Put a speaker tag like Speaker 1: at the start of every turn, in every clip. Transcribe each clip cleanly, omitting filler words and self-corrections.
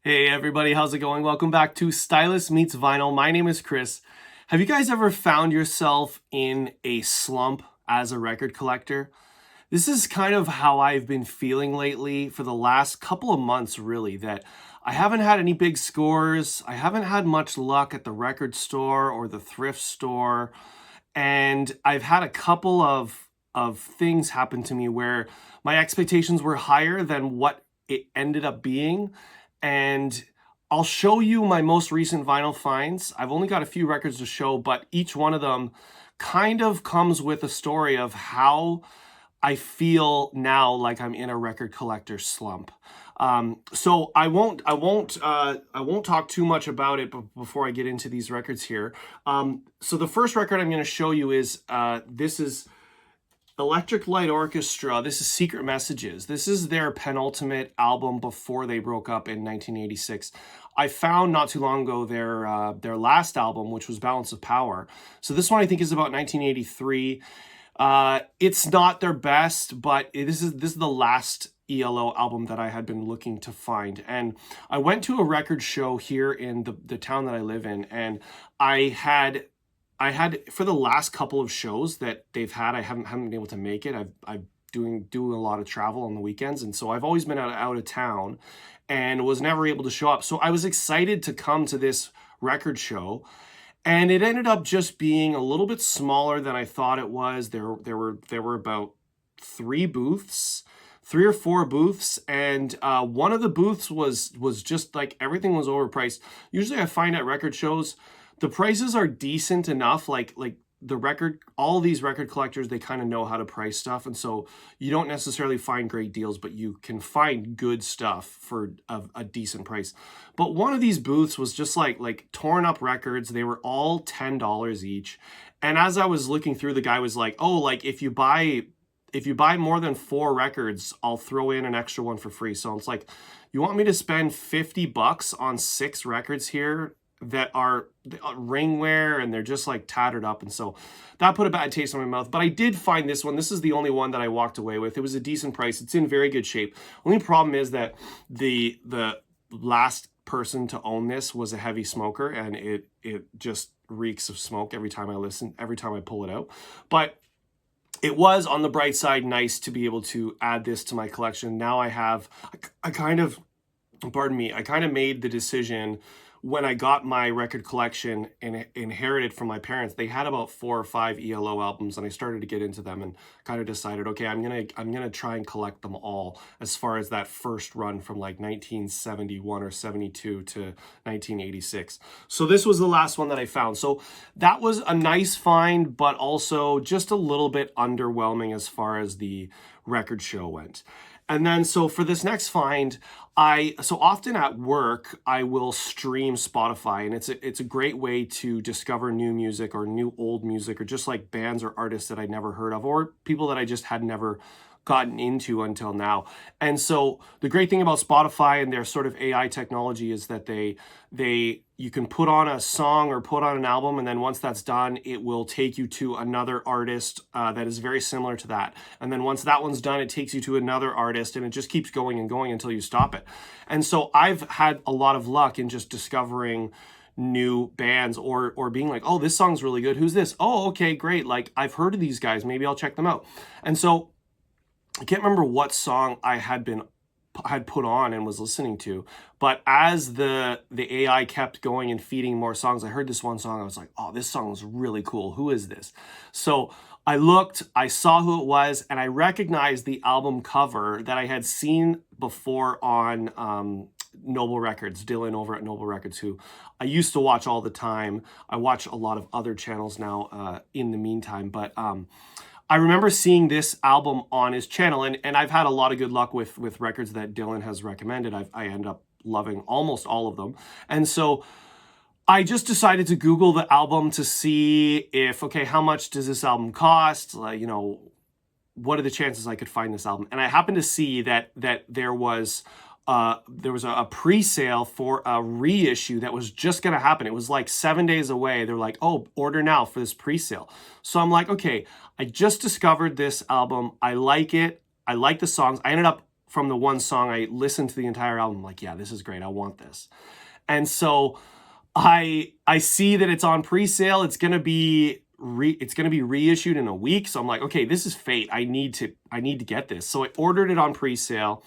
Speaker 1: Hey everybody, how's it going? Welcome back to Stylist Meets Vinyl. My name is Chris. Have you guys ever found yourself in a slump as a record collector? This is kind of how I've been feeling lately for the last couple of months, really, that I haven't had any big scores. I haven't had much luck at the record store or the thrift store. And I've had a couple of things happen to me where my expectations were higher than what it ended up being. And I'll show you my most recent vinyl finds. I've only got a few records to show, but each one of them kind of comes with a story of how I feel now like I'm in a record collector slump. So I won't talk too much about it before I get into these records here. So the first record I'm going to show you is this is Electric Light Orchestra. This is Secret Messages. This is their penultimate album before they broke up in 1986. I found not too long ago their last album, which was Balance of Power. So this one I think is about 1983. It's not their best, but this is the last ELO album that I had been looking to find. And I went to a record show here in the town that I live in, and I had for the last couple of shows that they've had, I haven't been able to make it. I've doing a lot of travel on the weekends, and so I've always been out of town and was never able to show up. So I was excited to come to this record show, and it ended up just being a little bit smaller than I thought it was. There were about three or four booths, and one of the booths was just like everything was overpriced. Usually I find at record shows the prices are decent enough, like all these record collectors, they kind of know how to price stuff, and so you don't necessarily find great deals, but you can find good stuff for a decent price. But one of these booths was just like torn up records. They were all $10 each, and as I was looking through, the guy was like, "Oh, like if you buy more than 4 records, I'll throw in an extra one for free." So it's like, you want me to spend $50 on 6 records here that are ringware and they're just like tattered up? And so that put a bad taste in my mouth. But I did find this one. This is the only one that I walked away with. It was a decent price. It's in very good shape. Only problem is that the last person to own this was a heavy smoker, and it just reeks of smoke every time I pull it out. But it was, on the bright side, nice to be able to add this to my collection. Now I kind of made the decision when I got my record collection and inherited from my parents. They had about 4 or 5 ELO albums, and I started to get into them and kind of decided, okay, I'm gonna try and collect them all, as far as that first run from like 1971 or 72 to 1986. So this was the last one that I found. So that was a nice find, but also just a little bit underwhelming as far as the record show went. And then, so for this next find, so often at work, I will stream Spotify, and it's a great way to discover new music or new old music, or just like bands or artists that I'd never heard of, or people that I just had never gotten into until now. And so the great thing about Spotify and their sort of AI technology is that you can put on a song or put on an album, and then once that's done, it will take you to another artist that is very similar to that. And then once that one's done, it takes you to another artist, and it just keeps going and going until you stop it. And so I've had a lot of luck in just discovering new bands, or being like, oh, this song's really good. Who's this? Oh, okay, great. Like, I've heard of these guys. Maybe I'll check them out. And so I can't remember what song I had put on and was listening to, but as the AI kept going and feeding more songs, I heard this one song. I was like, oh, this song is really cool. Who is this? So I looked, I saw who it was, and I recognized the album cover that I had seen before on Noble Records, Dylan over at Noble Records, who I used to watch all the time. I watch a lot of other channels now in the meantime, but I remember seeing this album on his channel, and I've had a lot of good luck with records that Dylan has recommended. I end up loving almost all of them. And so I just decided to Google the album to see okay, how much does this album cost? What are the chances I could find this album? And I happened to see that there was a pre-sale for a reissue that was just going to happen. It was like 7 days away. They're like, oh, order now for this pre-sale. So I'm like, okay, I just discovered this album. I like it. I like the songs. I ended up from the one song, I listened to the entire album. I'm like, yeah, this is great. I want this. And so I see that it's on pre-sale. It's gonna be reissued in a week. So I'm like, okay, this is fate. I need to get this. So I ordered it on pre-sale.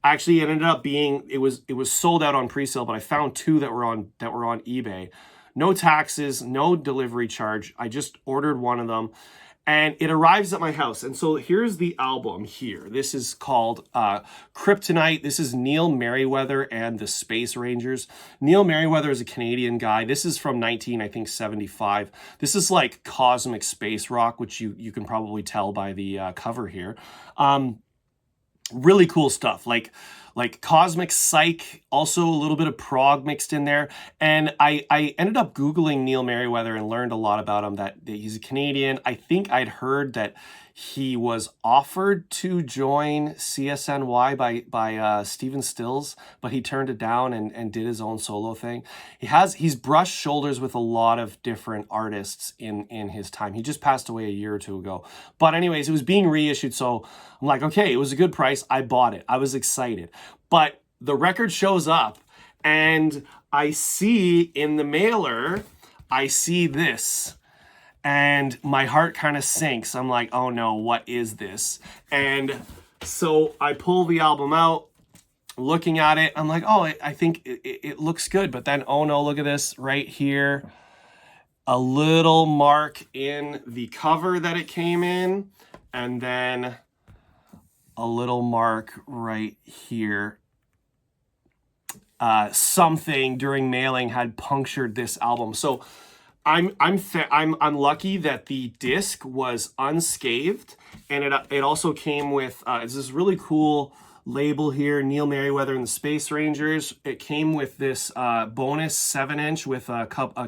Speaker 1: Actually, it ended up being it was sold out on pre-sale, but I found two that were on eBay. No taxes, no delivery charge. I just ordered one of them, and it arrives at my house. And so here's the album here. This is called Kryptonite. This is Neil Merriweather and the Space Rangers. Neil Merriweather is a Canadian guy. This is from 1975. This is like cosmic space rock, which you can probably tell by the cover here. Really cool stuff, like cosmic psych, also a little bit of prog mixed in there. And I ended up Googling Neil Merriweather and learned a lot about him, that he's a Canadian. I think I'd heard that he was offered to join CSNY by Stephen Stills, but he turned it down and did his own solo thing. He's brushed shoulders with a lot of different artists in his time. He just passed away a year or two ago. But anyways, it was being reissued, so I'm like, okay, it was a good price. I bought it. I was excited. But the record shows up, and I see in the mailer, I see this. And my heart kind of sinks. I'm like, oh no, what is this? And so I pull the album out, looking at it. I'm like, oh, I think it looks good. But then, oh no, look at this right here. A little mark in the cover that it came in. And then a little mark right here. Something during mailing had punctured this album. So I'm lucky that the disc was unscathed, and it also came with it's this really cool label here, Neil Merriweather and the Space Rangers. It came with this bonus 7-inch with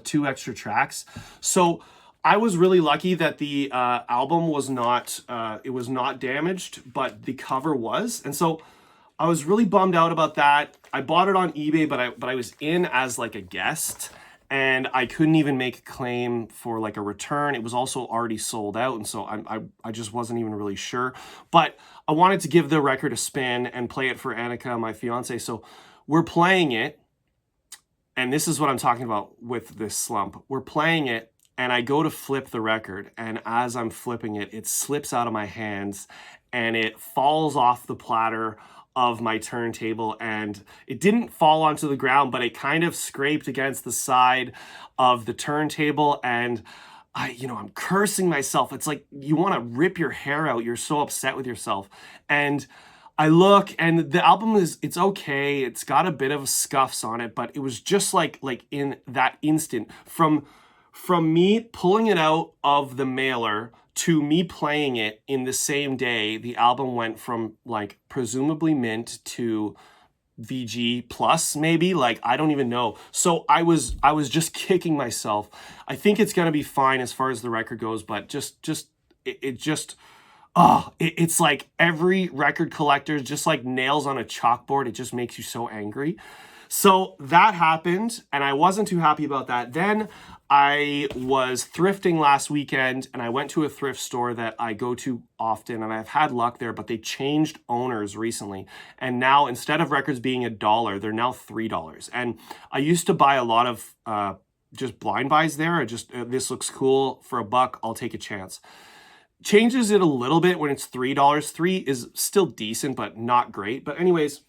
Speaker 1: two extra tracks. So I was really lucky that the album was not damaged, but the cover was, and so I was really bummed out about that. I bought it on eBay, but I was in as like a guest, and I couldn't even make a claim for like a return. It was also already sold out, and so I just wasn't even really sure. But I wanted to give the record a spin and play it for Annika, my fiance. So we're playing it, and this is what I'm talking about with this slump. We're playing it, and I go to flip the record, and as I'm flipping it, it slips out of my hands, and it falls off the platter of my turntable, and it didn't fall onto the ground, but it kind of scraped against the side of the turntable, and I'm cursing myself. It's like you want to rip your hair out. You're so upset with yourself. And I look, and the album it's okay. It's got a bit of scuffs on it, but it was just like in that instant from me pulling it out of the mailer to me playing it in the same day. The album went from like presumably mint to VG plus, maybe, like I don't even know. So I was just kicking myself. I think it's gonna be fine as far as the record goes, but it's like every record collector is just like nails on a chalkboard. It just makes you so angry. So that happened, and I wasn't too happy about that. Then I was thrifting last weekend, and I went to a thrift store that I go to often, and I've had luck there, but they changed owners recently. And now, instead of records being $1, they're now $3. And I used to buy a lot of just blind buys there. This looks cool for $1, I'll take a chance. Changes it a little bit when it's $3. $3 is still decent, but not great. But anyways,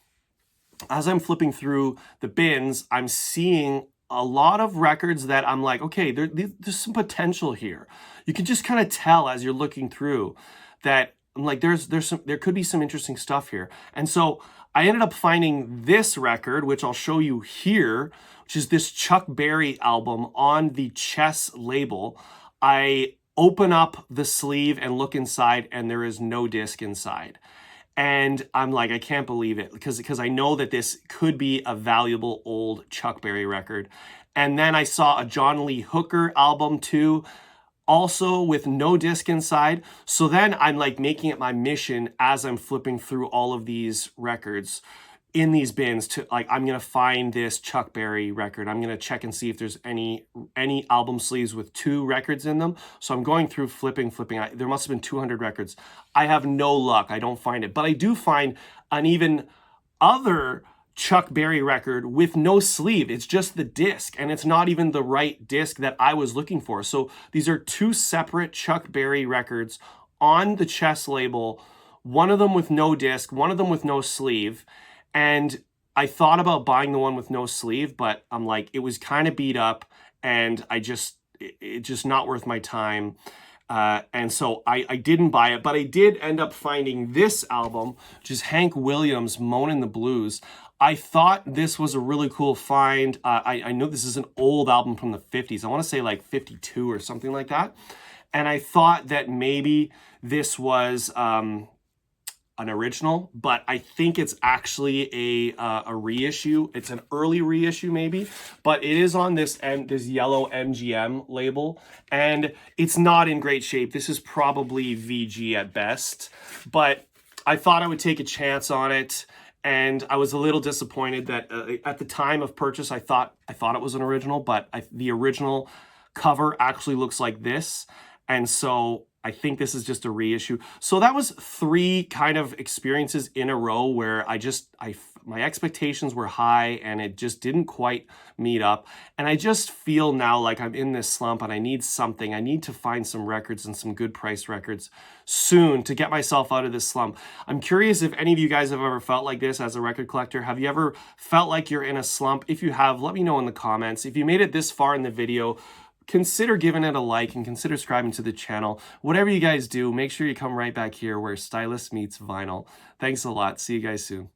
Speaker 1: as I'm flipping through the bins, I'm seeing a lot of records that I'm like, okay, there's some potential here. You can just kind of tell as you're looking through that I'm like, there could be some interesting stuff here. And so I ended up finding this record, which I'll show you here, which is this Chuck Berry album on the Chess label. I open up the sleeve and look inside, and there is no disc inside. And I'm like, I can't believe it, because I know that this could be a valuable old Chuck Berry record. And then I saw a John Lee Hooker album too, also with no disc inside. So then I'm like making it my mission as I'm flipping through all of these records in these bins to, like, I'm gonna find this Chuck Berry record. I'm gonna check and see if there's any album sleeves with 2 records in them. So I'm going through flipping. There must have been 200 records. I have no luck. I don't find it, but I do find an even other Chuck Berry record with no sleeve. It's just the disc, and it's not even the right disc that I was looking for. So these are 2 separate Chuck Berry records on the Chess label, one of them with no disc, one of them with no sleeve. And I thought about buying the one with no sleeve, but I'm like, it was kind of beat up, and it's just not worth my time. And so I didn't buy it, but I did end up finding this album, which is Hank Williams' Moanin' the Blues. I thought this was a really cool find. I know this is an old album from the 50s. I want to say like 52 or something like that. And I thought that maybe this was an original, but I think it's actually a reissue. It's an early reissue maybe, but it is on this yellow MGM label, and it's not in great shape. This is probably VG at best, but I thought I would take a chance on it, and I was a little disappointed that at the time of purchase I thought it was an original, but the original cover actually looks like this, and so I think this is just a reissue. So that was 3 kind of experiences in a row where my expectations were high and it just didn't quite meet up. And I just feel now like I'm in this slump and I need something. I need to find some records and some good price records soon to get myself out of this slump. I'm curious if any of you guys have ever felt like this as a record collector. Have you ever felt like you're in a slump? If you have, let me know in the comments. If you made it this far in the video, consider giving it a like and consider subscribing to the channel. Whatever you guys do, make sure you come right back here where Stylus meets vinyl. Thanks a lot. See you guys soon.